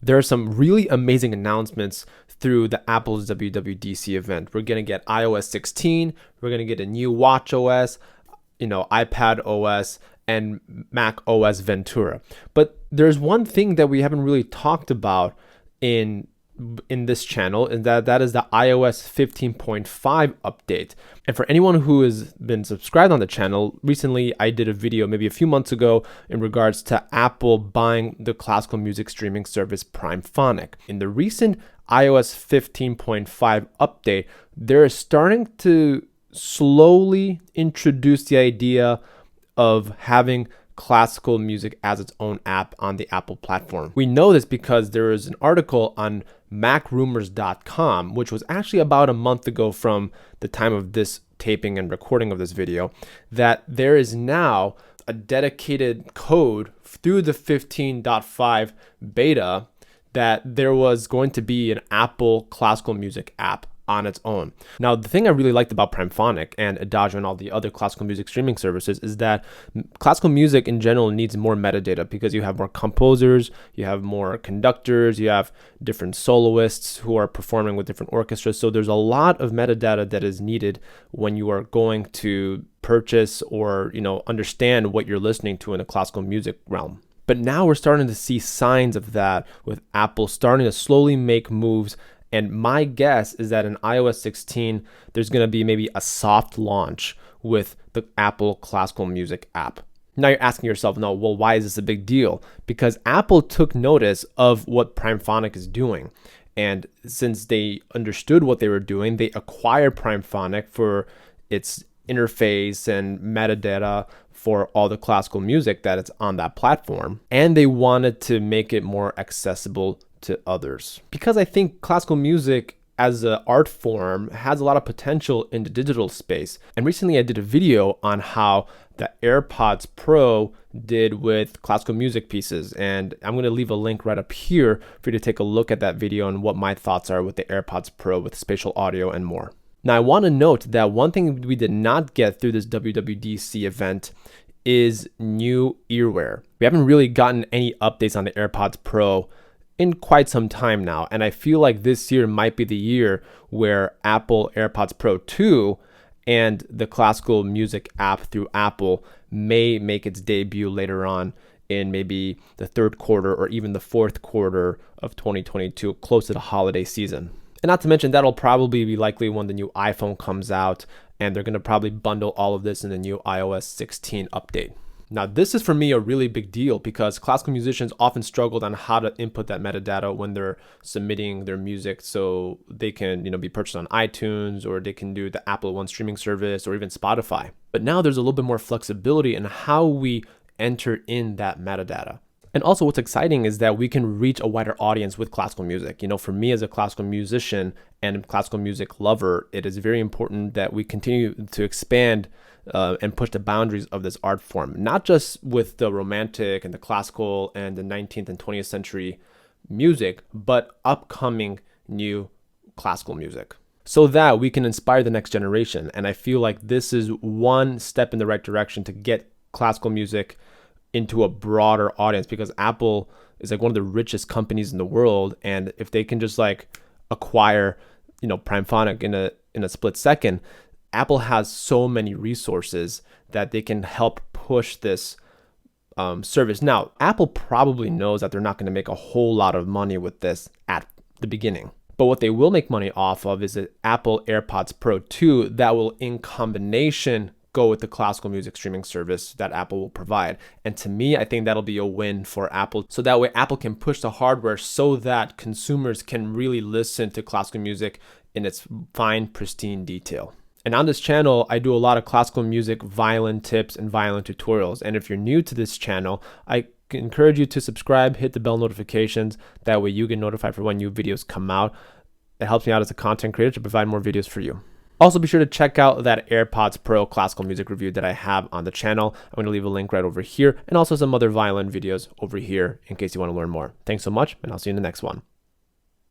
There are some really amazing announcements through the Apple's WWDC event. We're going to get iOS 16, we're going to get a new watch OS, iPad OS, and Mac OS Ventura. But there's one thing that we haven't really talked about in this channel, and that is the iOS 15.5 update. And for anyone who has been subscribed on the channel, recently I did a video maybe a few months ago in regards to Apple buying the classical music streaming service PrimePhonic. In the recent iOS 15.5 update, they're starting to slowly introduce the idea of having classical music as its own app on the Apple platform. We know this because there is an article on macrumors.com, which was actually about a month ago from the time of this taping and recording of this video, that there is now a dedicated code through the 15.5 beta that there was going to be an Apple classical music app on its own. Now, the thing I really liked about PrimePhonic and Adagio and all the other classical music streaming services is that classical music in general needs more metadata because you have more composers, you have more conductors, you have different soloists who are performing with different orchestras. So there's a lot of metadata that is needed when you are going to purchase or, understand what you're listening to in a classical music realm. But now we're starting to see signs of that with Apple starting to slowly make moves. And my guess is that in iOS 16, there's going to be maybe a soft launch with the Apple Classical Music app. Now you're asking yourself, why is this a big deal? Because Apple took notice of what PrimePhonic is doing. And since they understood what they were doing, they acquired PrimePhonic for its interface and metadata for all the classical music that is on that platform. And they wanted to make it more accessible to others. Because I think classical music as an art form has a lot of potential in the digital space. And recently I did a video on how the AirPods Pro did with classical music pieces. And I'm going to leave a link right up here for you to take a look at that video and what my thoughts are with the AirPods Pro with spatial audio and more. Now I want to note that one thing we did not get through this WWDC event is new earwear. We haven't really gotten any updates on the AirPods Pro in quite some time now. And I feel like this year might be the year where Apple AirPods Pro 2 and the classical music app through Apple may make its debut later on in maybe the third quarter or even the fourth quarter of 2022, close to the holiday season. And not to mention, that'll probably be likely when the new iPhone comes out, and they're going to probably bundle all of this in the new iOS 16 update. Now, this is for me a really big deal because classical musicians often struggled on how to input that metadata when they're submitting their music so they can, be purchased on iTunes, or they can do the Apple One streaming service or even Spotify. But now there's a little bit more flexibility in how we enter in that metadata. And also what's exciting is that we can reach a wider audience with classical music. For me as a classical musician and classical music lover, it is very important that we continue to expand and push the boundaries of this art form, not just with the romantic and the classical and the 19th and 20th century music, but upcoming new classical music, so that we can inspire the next generation. And I feel like this is one step in the right direction to get classical music into a broader audience, because Apple is like one of the richest companies in the world, and if they can just acquire PrimePhonic in a split second, Apple has so many resources that they can help push this service. Now, Apple probably knows that they're not going to make a whole lot of money with this at the beginning. But what they will make money off of is the Apple AirPods Pro 2 that will, in combination, go with the classical music streaming service that Apple will provide. And to me, I think that'll be a win for Apple. So that way Apple can push the hardware so that consumers can really listen to classical music in its fine, pristine detail. And on this channel, I do a lot of classical music violin tips and violin tutorials. And if you're new to this channel, I encourage you to subscribe, hit the bell notifications. That way you get notified for when new videos come out. It helps me out as a content creator to provide more videos for you. Also, be sure to check out that AirPods Pro classical music review that I have on the channel. I'm going to leave a link right over here, and also some other violin videos over here in case you want to learn more. Thanks so much, and I'll see you in the next one.